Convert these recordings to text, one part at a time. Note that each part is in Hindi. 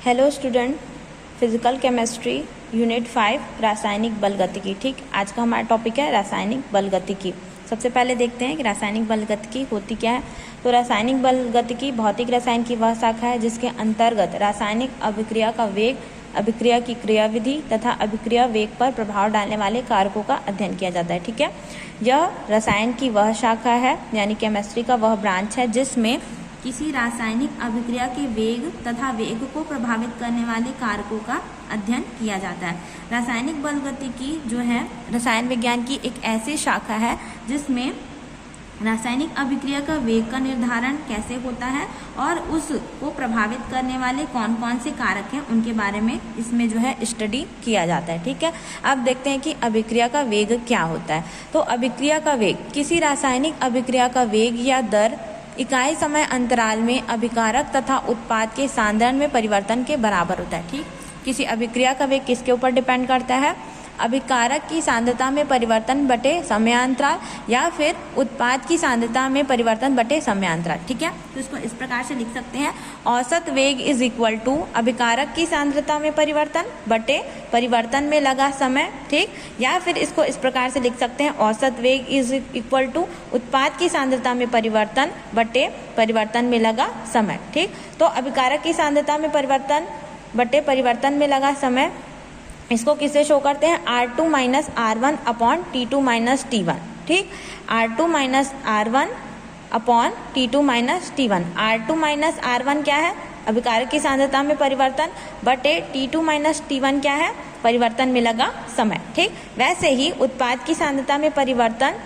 Hello student, physical chemistry unit 5 रासायनिक बल गतिकी। ठीक, आज का हमारा टॉपिक है रासायनिक बल गतिकी। सबसे पहले देखते हैं कि रासायनिक बल गतिकी होती क्या है। तो रासायनिक बल गतिकी भौतिक रसायन की वह शाखा है जिसके अंतर्गत रासायनिक अभिक्रिया का वेग, अभिक्रिया की क्रियाविधि तथा अभिक्रिया वेग पर प्रभाव डालने वाले कारकों का अध्ययन किया जाता है। ठीक है, यह रसायन की वह शाखा है यानी केमिस्ट्री का वह ब्रांच है जिसमें किसी रासायनिक अभिक्रिया के वेग तथा वेग को प्रभावित करने वाले कारकों का अध्ययन किया जाता है। रासायनिक बल गतिकी जो है रसायन विज्ञान की एक ऐसी शाखा है जिसमें रासायनिक अभिक्रिया का वेग का निर्धारण कैसे होता है और उसको प्रभावित करने वाले कौन कौन से कारक हैं उनके बारे में इसमें जो है स्टडी किया जाता है। ठीक है, अब देखते हैं कि अभिक्रिया का वेग क्या होता है। तो अभिक्रिया का वेग किसी रासायनिक अभिक्रिया का वेग या दर इकाई समय अंतराल में अभिकारक तथा उत्पाद के सांद्रण में परिवर्तन के बराबर होता है। ठीक, किसी अभिक्रिया का वेग किसके ऊपर डिपेंड करता है? अभिकारक की सांद्रता में परिवर्तन बटे समयांतराल या फिर उत्पाद की सांद्रता में परिवर्तन बटे समयांतराल। ठीक है, तो इसको इस प्रकार से लिख सकते हैं, औसत वेग इज इक्वल टू अभिकारक की सांद्रता में परिवर्तन बटे परिवर्तन में लगा समय। ठीक, या फिर इसको इस प्रकार से लिख सकते हैं, औसत वेग इज इक्वल टू उत्पाद की सांद्रता में परिवर्तन बटे परिवर्तन में लगा समय। ठीक, तो अभिकारक की सांद्रता में परिवर्तन बटे परिवर्तन में लगा समय, इसको किससे शो करते हैं? R2 minus R1 upon T2 minus T1। ठीक, R2 minus R1 upon T2 minus T1। R2 minus R1 क्या है? अभिकारक की सांद्रता में परिवर्तन बटे T2 माइनस T1 क्या है? परिवर्तन में लगा समय। ठीक, वैसे ही उत्पाद की सांद्रता में परिवर्तन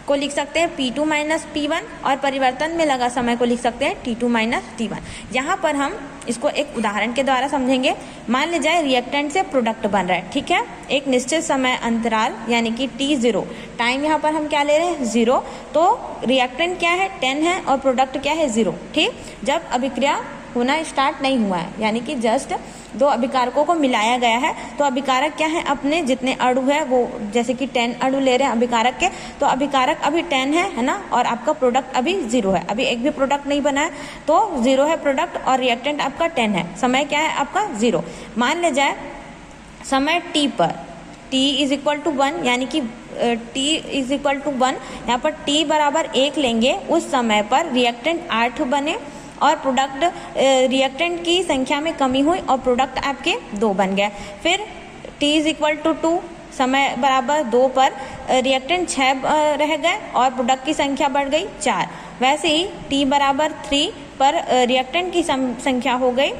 को लिख सकते हैं P2 माइनस P1 और परिवर्तन में लगा समय को लिख सकते हैं T2 माइनस T1। यहाँ पर हम इसको एक उदाहरण के द्वारा समझेंगे। मान ली जाए रिएक्टेंट से प्रोडक्ट बन रहा है। ठीक है, एक निश्चित समय अंतराल यानी कि T0 टाइम, यहाँ पर हम क्या ले रहे हैं? 0। तो रिएक्टेंट क्या है? 10 है और प्रोडक्ट क्या है? 0। ठीक, जब अभिक्रिया होना स्टार्ट नहीं हुआ है यानी कि जस्ट दो अभिकारकों को मिलाया गया है, तो अभिकारक क्या है? अपने जितने अणु है वो, जैसे कि 10 अणु ले रहे हैं अभिकारक के, तो अभिकारक अभी 10 है ना, और आपका प्रोडक्ट अभी 0 है। अभी एक भी प्रोडक्ट नहीं बना है तो 0 है प्रोडक्ट और रिएक्टेंट आपका 10 है। समय क्या है आपका? 0। मान ले जाए समय t पर t इज इक्वल टू 1 यानी कि t इज इक्वल टू 1, यहाँ पर t बराबर 1 लेंगे, उस समय पर रिएक्टेंट 8 बने और प्रोडक्ट रिएक्टेंट की संख्या में कमी हुई और प्रोडक्ट आपके 2 बन गए। फिर t इज इक्वल टू 2, समय बराबर 2 पर रिएक्टेंट 6 रह गए और प्रोडक्ट की संख्या बढ़ गई 4। वैसे ही t बराबर 3 पर रिएक्टेंट की संख्या हो गई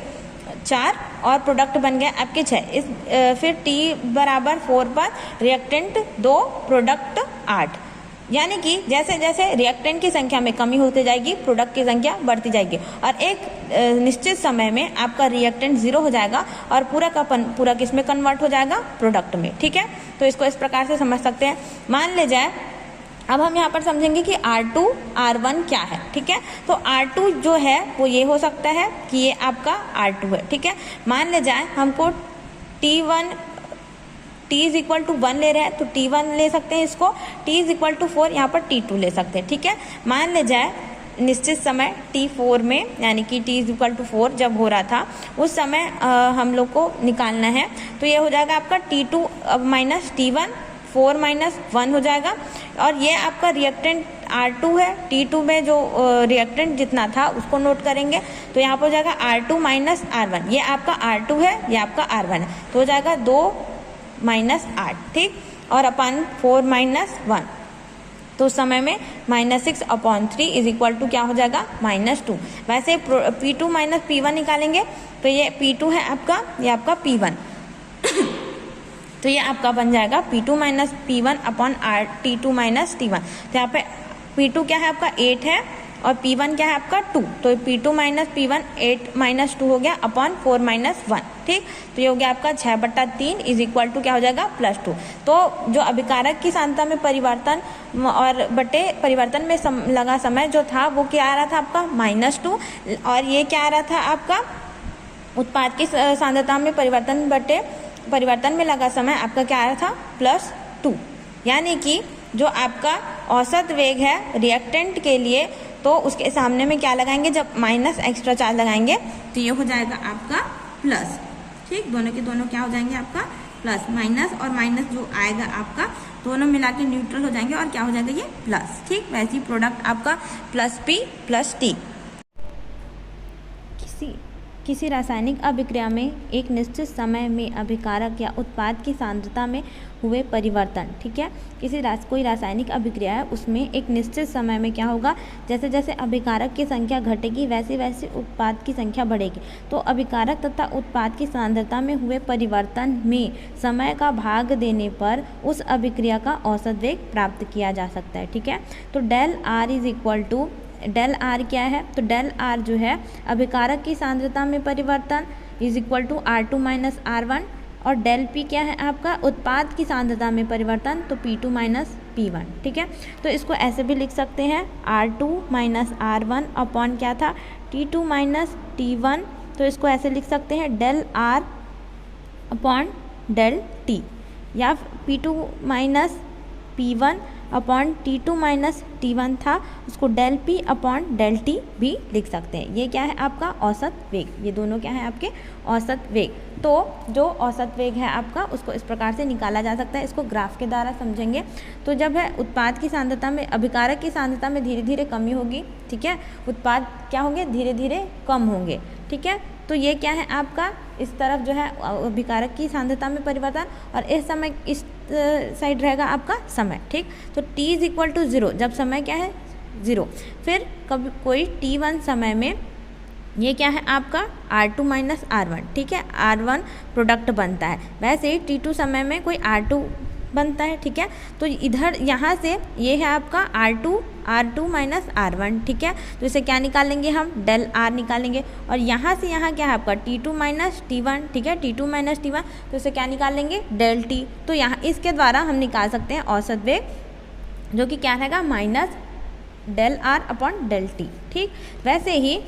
4 और प्रोडक्ट बन गए आपके 6। फिर t बराबर 4 पर रिएक्टेंट 2, प्रोडक्ट 8। यानी कि जैसे जैसे रिएक्टेंट की संख्या में कमी होती जाएगी प्रोडक्ट की संख्या बढ़ती जाएगी और एक निश्चित समय में आपका रिएक्टेंट 0 हो जाएगा और पूरा का पूरा किस में कन्वर्ट हो जाएगा? प्रोडक्ट में। ठीक है, तो इसको इस प्रकार से समझ सकते हैं। मान ले जाए अब हम यहाँ पर समझेंगे कि R2 R1 क्या है। ठीक है, तो R2 जो है वो ये हो सकता है कि ये आपका R2 है। ठीक है, मान ले जाए हमको t इज इक्वल टू 1 ले रहे हैं तो T1 ले सकते हैं, इसको t इज इक्वल टू 4 यहाँ पर T2 ले सकते हैं। ठीक है, मान ले जाए निश्चित समय T4 में यानी कि t इज इक्वल टू 4 जब हो रहा था उस समय हम लोग को निकालना है, तो ये हो जाएगा आपका T2 माइनस T1, 4 माइनस 1 हो जाएगा। और ये आपका रिएक्टेंट R2 है, T2 में जो रिएक्टेंट जितना था उसको नोट करेंगे तो यहाँ पर हो जाएगा R2 माइनस R1। ये आपका R2 है, ये आपका R1 है, तो हो जाएगा 2 माइनस 8। ठीक, और अपन 4 माइनस 1 तो उस समय में -6 अपॉन 3 इज इक्वल टू क्या हो जाएगा? -2। वैसे P2 माइनस P1 निकालेंगे तो ये P2 है आपका, ये आपका P1 तो ये आपका बन जाएगा P2 minus P1 upon T2 minus T1। तो यहाँ पे P2 क्या है आपका? 8 है और P1 क्या है आपका? 2। तो P2 माइनस P1 8 माइनस 2 हो गया अपॉन 4 माइनस 1। ठीक, तो ये हो गया आपका 6/3 इज इक्वल टू क्या हो जाएगा? +2। तो जो अभिकारक की सांद्रता में परिवर्तन और बटे परिवर्तन में लगा समय जो था वो क्या आ रहा था आपका? -2, और ये क्या आ रहा था आपका? उत्पाद की सांद्रता में परिवर्तन बटे परिवर्तन में लगा समय आपका क्या आ रहा था? +2। यानी कि जो आपका औसत वेग है रिएक्टेंट के लिए, तो उसके सामने में क्या लगाएंगे? जब माइनस एक्स्ट्रा चार्ज लगाएंगे तो ये हो जाएगा आपका प्लस, ठीक, दोनों के दोनों क्या हो जाएंगे आपका प्लस, माइनस और माइनस जो आएगा आपका दोनों मिला के न्यूट्रल हो जाएंगे और क्या हो जाएगा ये प्लस, ठीक। वैसे ही प्रोडक्ट आपका प्लस पी प्लस टी। किसी रासायनिक अभिक्रिया में एक निश्चित समय में अभिकारक या उत्पाद की सांद्रता में हुए परिवर्तन, ठीक है। कोई रासायनिक अभिक्रिया है, उसमें एक निश्चित समय में क्या होगा, जैसे जैसे अभिकारक की संख्या घटेगी वैसे वैसे उत्पाद की संख्या बढ़ेगी। तो अभिकारक तथा उत्पाद की सांद्रता में हुए परिवर्तन में समय का भाग देने पर उस अभिक्रिया का औसत वेग प्राप्त किया जा सकता है, ठीक है। तो del R is equal to, del R क्या है, तो डेल आर जो है अभिकारक की सांद्रता में परिवर्तन is equal to R2 minus R1, और डेल पी क्या है आपका उत्पाद की सांद्रता में परिवर्तन, तो P2 माइनस P1, ठीक है। तो इसको ऐसे भी लिख सकते हैं R2 माइनस R1 अपॉन क्या था T2 माइनस T1, तो इसको ऐसे लिख सकते हैं del R upon del T, या P2 minus P1 upon T2 minus T1 था, उसको del P upon del T भी लिख सकते हैं। ये क्या है आपका औसत वेग, ये दोनों क्या है आपके औसत वेग। तो जो औसत वेग है आपका उसको इस प्रकार से निकाला जा सकता है, इसको ग्राफ के द्वारा समझेंगे। तो जब है उत्पाद की सांद्रता में, अभिकारक की सांद्रता में धीरे धीरे कमी होगी, ठीक है, उत्पाद क्या होंगे धीरे धीरे कम होंगे, ठीक है। तो ये क्या है आपका इस तरफ जो है अभिकारक की सांद्रता में परिवर्तन, और इस समय इस साइड रहेगा आपका समय, ठीक। तो t इज इक्वल टू 0, जब समय क्या है 0, फिर कभी कोई t1 समय में ये क्या है आपका R2 माइनस R1, ठीक है, R1 प्रोडक्ट बनता है। वैसे ही T2 समय में कोई R2 बनता है, ठीक है। तो इधर यहाँ से ये है आपका R2 माइनस R1, ठीक है। तो इसे क्या निकालेंगे हम डेल R निकालेंगे, और यहाँ से यहाँ क्या है आपका T2 माइनस T1, ठीक है, T2 माइनस T1, तो इसे क्या निकालेंगे डेल T। तो यहाँ इसके द्वारा हम निकाल सकते हैं औसत वेग, जो कि क्या रहेगा minus del R upon del T, ठीक। वैसे ही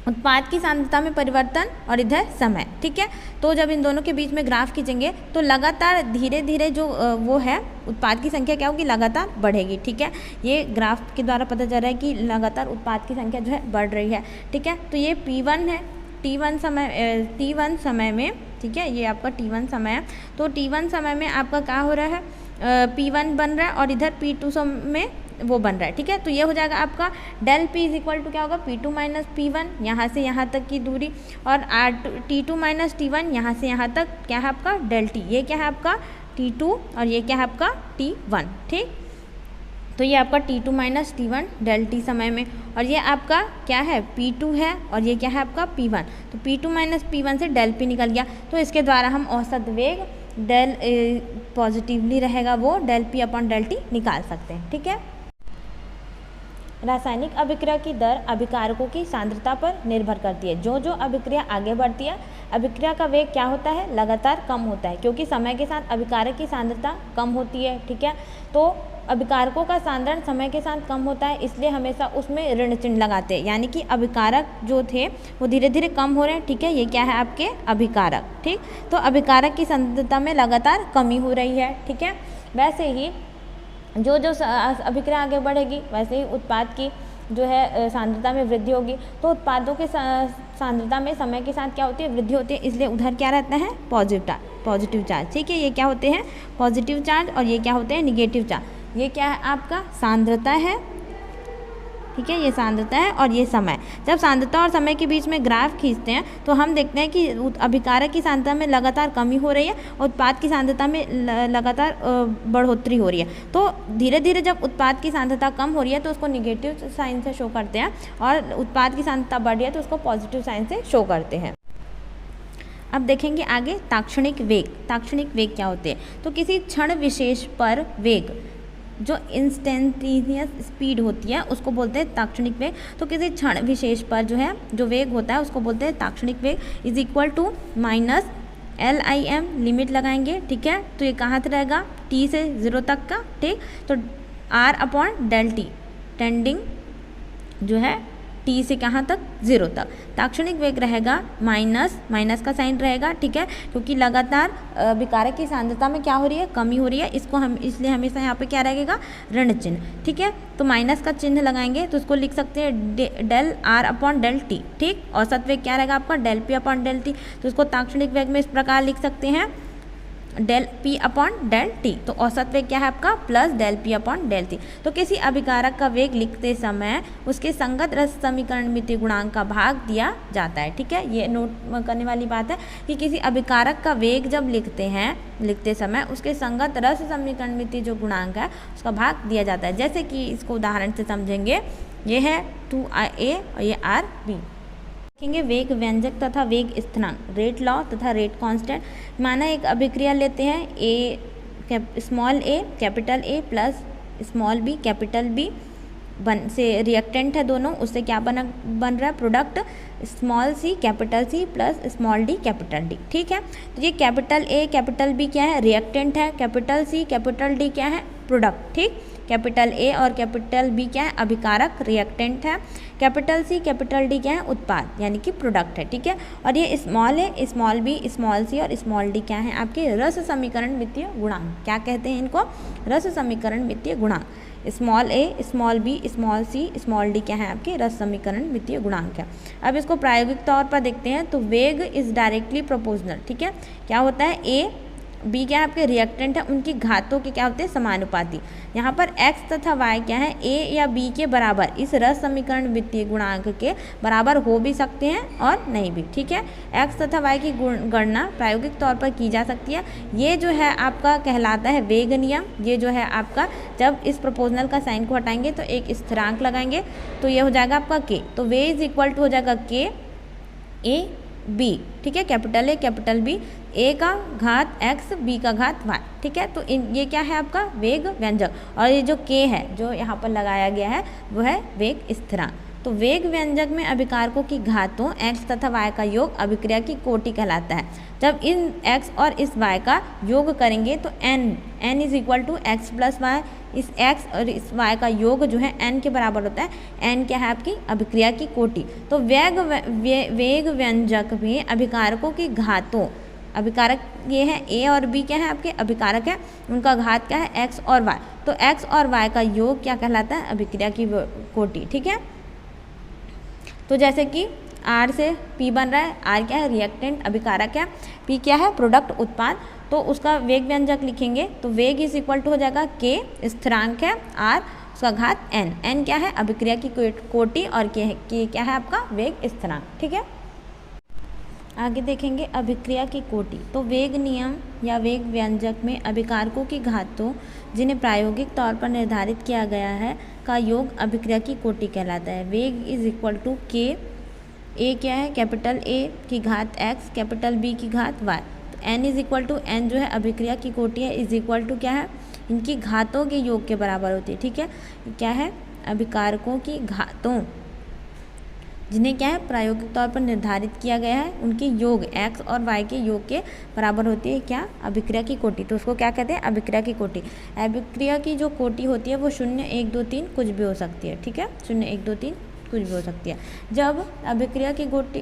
उत्पाद की सांद्रता में परिवर्तन और इधर समय, ठीक है। तो जब इन दोनों के बीच में ग्राफ खींचेंगे तो लगातार धीरे धीरे जो वो है उत्पाद की संख्या क्या होगी लगातार बढ़ेगी, ठीक है। ये ग्राफ के द्वारा पता चल रहा है कि लगातार उत्पाद की संख्या जो है बढ़ रही है, ठीक है। तो ये P1 है, T1 समय में, ठीक है, ये आपका T1 समय है। तो T1 समय में आपका क्या हो रहा है P1 बन रहा है और इधर P2 समय में वो बन रहा है, ठीक है। तो ये हो जाएगा आपका del P is equal to क्या होगा P2 माइनस P1, यहाँ से यहाँ तक की दूरी, और T2 माइनस T1 यहाँ से यहाँ तक क्या है आपका डेल T, ये क्या है आपका T2 और ये क्या है आपका T1, ठीक। तो ये आपका T2 minus T1 del T समय में, और ये आपका क्या है P2 है और ये क्या है आपका P1। तो P2 माइनस P1 से डेल P निकल गया, तो इसके द्वारा हम औसत वेग डेल पॉजिटिवली रहेगा वो del P upon del T निकाल सकते हैं, ठीक है। रासायनिक अभिक्रिया की दर अभिकारकों की सांद्रता पर निर्भर करती है। जो जो अभिक्रिया आगे बढ़ती है अभिक्रिया का वेग क्या होता है लगातार कम होता है, क्योंकि समय के साथ अभिकारक की सांद्रता कम होती है, ठीक है। तो अभिकारकों का सांद्रण समय के साथ कम होता है, इसलिए हमेशा उसमें ऋण चिन्ह लगाते हैं, यानी कि अभिकारक जो थे वो धीरे धीरे कम हो रहे हैं, ठीक है। ये क्या है आपके अभिकारक, ठीक। तो अभिकारक की सांद्रता में लगातार कमी हो रही है, ठीक है। वैसे ही जो जो अभिक्रिया आगे बढ़ेगी वैसे ही उत्पाद की जो है सांद्रता में वृद्धि होगी। तो उत्पादों के सांद्रता में समय के साथ क्या होती है वृद्धि होती है, इसलिए उधर क्या रहता है पॉजिटिव चार्ज, ठीक है। ये क्या होते हैं पॉजिटिव चार्ज और ये क्या होते हैं निगेटिव चार्ज। ये क्या है आपका सांद्रता है, ठीक है, ये सांद्रता है और ये समय। जब सांद्रता और समय के बीच में ग्राफ खींचते हैं तो हम देखते हैं कि अभिकारक की सांद्रता में लगातार कमी हो रही है और उत्पाद की सांद्रता में लगातार बढ़ोतरी हो रही है। तो धीरे धीरे जब उत्पाद की सांद्रता कम हो रही है तो उसको निगेटिव साइन से शो करते हैं, और उत्पाद की सांद्रता बढ़ रही है तो उसको पॉजिटिव साइन से शो करते हैं। अब देखेंगे आगे ताक्षणिक वेग। ताक्षणिक वेग क्या होते हैं, तो किसी क्षण विशेष पर वेग जो इंस्टेंटेनियस स्पीड होती है उसको बोलते हैं ताक्षणिक वेग। तो किसी क्षण विशेष पर जो है जो वेग होता है उसको बोलते हैं ताक्षणिक वेग is equal to minus LIM limit लगाएंगे, ठीक है। तो ये कहाँ से रहेगा T से 0 तक का, ठीक। तो R upon del T tending जो है टी से कहाँ तक, 0 तक। ताक्षणिक वेग रहेगा माइनस का साइन रहेगा, ठीक है, क्योंकि लगातार अभिकारक की सांद्रता में क्या हो रही है, कमी हो रही है, इसको हम इसलिए हमेशा यहाँ पे क्या रहेगा, ऋण चिन्ह, ठीक है। तो माइनस का चिन्ह लगाएंगे तो उसको लिख सकते हैं del are upon del T, ठीक। औसत वेग क्या रहेगा आपका, del P upon del T, तो उसको ताक्षणिक वेग में इस प्रकार लिख सकते हैं del P upon del T. तो औसत वेग क्या है आपका, plus del P upon del T. तो किसी अभिकारक का वेग लिखते समय उसके संगत रस समीकरण मितीय गुणांक का भाग दिया जाता है, ठीक है। ये नोट करने वाली बात है कि किसी अभिकारक का वेग जब लिखते समय उसके संगत रस समीकरण मितीय जो गुणांक है उसका भाग दिया जाता है। जैसे कि इसको उदाहरण से समझेंगे, ये है 2a और ये r b। देखेंगे वेग व्यंजक तथा वेग स्थिरांक, रेट लॉ तथा रेट कांस्टेंट। माना एक अभिक्रिया लेते हैं small A capital A plus small B capital B से रिएक्टेंट है दोनों, उससे क्या बन रहा है, product small C capital C plus small D capital D, ठीक है। तो ये कैपिटल ए कैपिटल बी क्या है, रिएक्टेंट है, कैपिटल सी कैपिटल डी क्या है, प्रोडक्ट, ठीक। कैपिटल ए और कैपिटल बी क्या है, अभिकारक रिएक्टेंट है, कैपिटल सी कैपिटल डी क्या है, उत्पाद यानी कि प्रोडक्ट है, ठीक है। और ये स्मॉल है, स्मॉल बी स्मॉल सी और स्मॉल डी क्या है, आपके रस समीकरण मितीय गुणांक, क्या कहते हैं इनको, रस समीकरण मितीय गुणांक। स्मॉल ए small B small C small D क्या है, आपके रस समीकरण मितीय गुणांक है। अब इसको प्रायोगिक तौर पर देखते हैं तो वेग इज डायरेक्टली प्रोपोर्शनल, ठीक है। क्या होता है, ए बी क्या है, आपके रिएक्टेंट है, उनकी घातों के क्या होते हैं, समानुपाती। यहाँ पर x तथा y क्या है, a या b के बराबर, इस रस समीकरण मितीय गुणांक के बराबर हो भी सकते हैं और नहीं भी, ठीक है। x तथा y की गणना प्रायोगिक तौर पर की जा सकती है। ये जो है आपका कहलाता है वेग नियम। ये जो है आपका, जब इस प्रोपोर्शनल का साइन को हटाएंगे तो एक स्थिरांक लगाएंगे तो ये हो जाएगा आपका k। तो वे इज इक्वल टू हो जाएगा k a b, ठीक है, कैपिटल ए कैपिटल बी, ए का घात x b का घात y, ठीक है। तो ये क्या है आपका वेग व्यंजक, और ये जो k है जो यहाँ पर लगाया गया है वो है वेग स्थिरांक। तो वेग व्यंजक में अभिकारकों की घातों x तथा y का योग अभिक्रिया की कोटि कहलाता है। जब इन x और इस y का योग करेंगे तो n is equal to x plus y, इस x और इस y का योग जो है n के बराबर होता है। n क्या है आपकी अभिक्रिया की कोटि। तो वेग व्यंजक में अभिकारकों की घातों, अभिकारक ये है a और b क्या है आपके अभिकारक है, उनका घात क्या है x और y। तो x और y का योग क्या कहलाता है, अभिक्रिया की कोटि, ठीक है। तो जैसे कि R से P बन रहा है, R क्या है रिएक्टेंट अभिकारक है, P क्या है प्रोडक्ट उत्पाद, तो उसका वेग व्यंजक लिखेंगे तो वेग इज इक्वल टू हो जाएगा K स्थिरांक है, R उसका घात N क्या है अभिक्रिया की कोटि और K क्या है आपका वेग स्थिरांक, ठीक है। आगे देखेंगे अभिक्रिया की कोटि। तो वेग नियम या वेग व्यंजक में अभिकारकों की घातों जिन्हें प्रायोगिक तौर पर निर्धारित किया गया है का योग अभिक्रिया की कोटि कहलाता है। वेग इज इक्वल टू k, ए क्या है कैपिटल A की घात x कैपिटल B की घात y। तो n is equal to n जो है अभिक्रिया की कोटि है, इज इक्वल टू क्या है, इनकी घातों के योग के बराबर होती है, ठीक है। क्या है अभिकारकों की घातों जिन्हें क्या है प्रायोगिक तौर पर निर्धारित किया गया है, उनके योग x और y के योग के बराबर होती है क्या, अभिक्रिया की कोटि। तो उसको क्या कहते हैं, अभिक्रिया की कोटि। अभिक्रिया की जो कोटि होती है वो 0 1 2 3 कुछ भी हो सकती है, ठीक है, 0 1 2 3 कुछ भी हो सकती है। जब अभिक्रिया की कोटि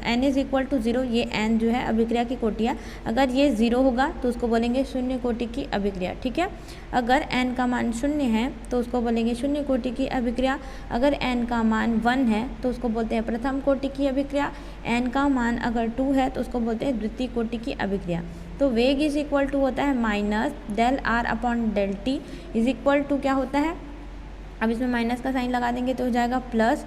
n इज इक्वल टू 0, ये n जो है अभिक्रिया की कोटि है, अगर ये 0 होगा तो उसको बोलेंगे शून्य कोटि की अभिक्रिया, ठीक है। अगर n का मान 0 है तो उसको बोलेंगे शून्य कोटि की अभिक्रिया। अगर n का मान 1 है तो उसको बोलते हैं प्रथम कोटि की अभिक्रिया। n का मान अगर 2 है तो उसको बोलते हैं द्वितीय कोटि की अभिक्रिया। तो वेग इज इक्वल टू होता है minus del are upon del t is equal to क्या होता है, अब इसमें माइनस का साइन लगा देंगे तो हो जाएगा प्लस,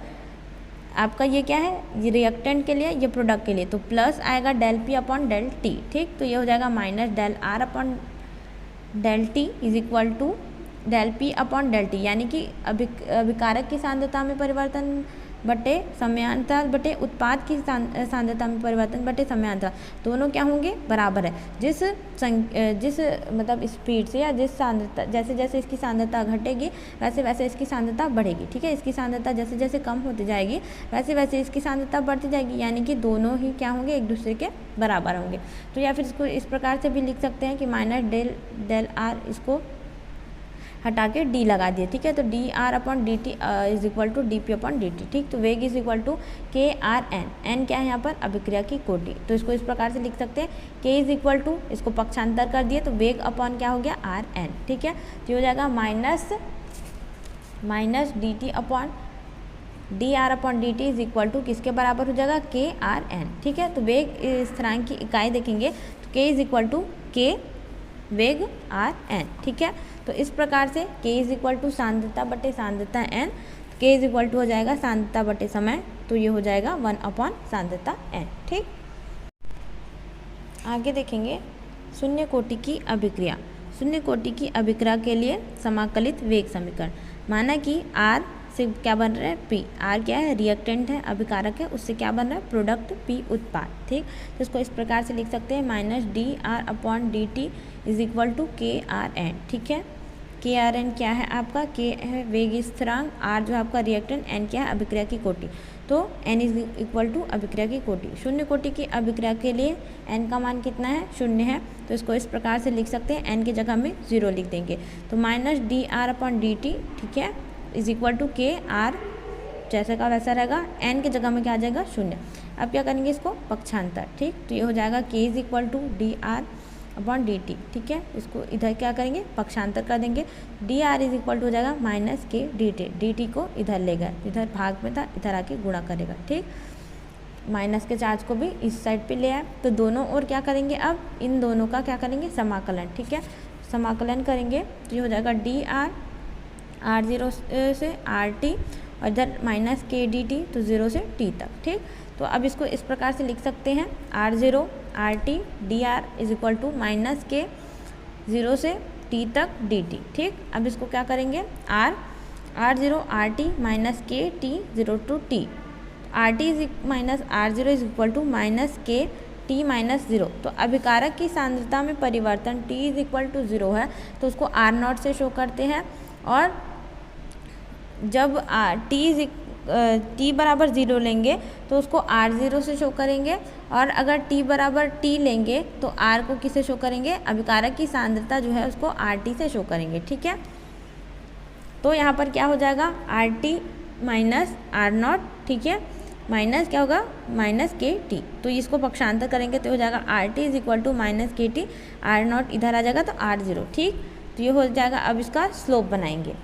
आपका ये क्या है, ये रिएक्टेंट के लिए, ये प्रोडक्ट के लिए, तो प्लस आएगा del P upon del T, ठीक। तो ये हो जाएगा minus del are upon del t is equal to del P upon del t, यानी कि अभिकारक की सांद्रता में परिवर्तन बटे समयांतर बटे उत्पाद की सांद्रता में परिवर्तन बटे समयांतर, दोनों क्या होंगे बराबर है। जिस मतलब स्पीड से या जिस सांद्रता, जैसे जैसे इसकी सांद्रता घटेगी वैसे वैसे इसकी सांद्रता बढ़ेगी, ठीक है। इसकी सांद्रता जैसे जैसे कम होती जाएगी वैसे वैसे इसकी सांद्रता बढ़ती जाएगी, यानी कि दोनों ही क्या होंगे, एक दूसरे के बराबर होंगे। तो या फिर इसको इस प्रकार से भी लिख सकते हैं कि माइनस डेल आर, इसको हटा के डी लगा दिए, ठीक है। तो d r upon d t is equal to d p upon d t, ठीक। तो वेग is equal to k r n, n क्या है यहाँ पर, अभिक्रिया की कोटि। तो इसको इस प्रकार से लिख सकते हैं, के इज इक्वल टू, इसको पक्षांतर कर दिए तो वेग अपॉन क्या हो गया, आर एन, ठीक है। तो ये हो जाएगा minus d t upon d r upon d t is equal to किसके बराबर हो जाएगा, के आर एन, ठीक है। तो वेग स्थिरांक की इकाई देखेंगे तो के इज इक्वल टू के वेग आर एन, ठीक है। तो इस प्रकार से के इज इक्वल टू सांद्रता बटे सांद्रता एन, के इज इक्वल टू हो जाएगा सांद्रता बटे समय, तो ये हो जाएगा 1 अपॉन सांद्रता एन, ठीक। आगे देखेंगे शून्य कोटि की अभिक्रिया। शून्य कोटि की अभिक्रिया के लिए समाकलित वेग समीकरण, माना कि आर से क्या बन रहा है, पी, आर क्या है, रिएक्टेंट है, अभिकारक है, उससे क्या बन रहा है, प्रोडक्ट, पी उत्पाद, ठीक। तो इसको इस प्रकार से लिख सकते हैं, minus d r upon d t is equal to k r n, ठीक है। के आर एन क्या है आपका, के है वेग स्थिरांक, आर जो है आपका रिएक्टेंट, एन क्या है अभिक्रिया की कोटि। तो एन इज इक्वल टू अभिक्रिया की कोटि। शून्य कोटि की अभिक्रिया के लिए एन का मान कितना है, 0 है। तो इसको इस प्रकार से लिख सकते हैं, एन की जगह में 0 लिख देंगे। तो minus d r upon d t, ठीक है, is equal to k are, जैसा का वैसा रहेगा, एन की जगह में क्या आ जाएगा, 0। अब क्या करेंगे इसको पक्षांतर, ठीक। तो ये हो जाएगा k is equal to d r upon d t, ठीक है। इसको इधर क्या करेंगे, पक्षांतर कर देंगे। D r is equal to हो जाएगा माइनस के डी टी को इधर लेगा, इधर भाग में था, इधर आके गुणा करेगा, ठीक। माइनस के चार्ज को भी इस साइड पे ले आए, तो दोनों और क्या करेंगे, अब इन दोनों का क्या करेंगे, समाकलन, ठीक है। समाकलन करेंगे तो ये हो जाएगा डी आर, आर 0 से आर टी, और इधर माइनस के डी टी, तो 0 से टी तक, ठीक। तो अब इसको इस प्रकार से लिख सकते हैं, r 0 r t d r is equal to minus k 0 से टी तक डी टी, ठीक। अब इसको क्या करेंगे, r 0 r t minus k t 0 to t, r t is minus r 0 is equal to minus k t minus 0। तो अभिकारक की सांद्रता में परिवर्तन t इज इक्वल टू 0 है, तो उसको आर नॉट से शो करते हैं, और जब t बराबर 0 लेंगे तो उसको r0 से शो करेंगे, और अगर t बराबर t लेंगे तो r को किसे शो करेंगे, अभिकारक की सांद्रता जो है उसको rt से शो करेंगे, ठीक है। तो यहाँ पर क्या हो जाएगा, rt माइनस आर नॉट, ठीक है, माइनस क्या होगा, माइनस के टी। तो इसको पक्षांतर करेंगे तो हो जाएगा r t is equal to minus k t, r naught इधर आ जाएगा तो r0, ठीक। तो ये हो जाएगा। अब इसका स्लोप बनाएंगे,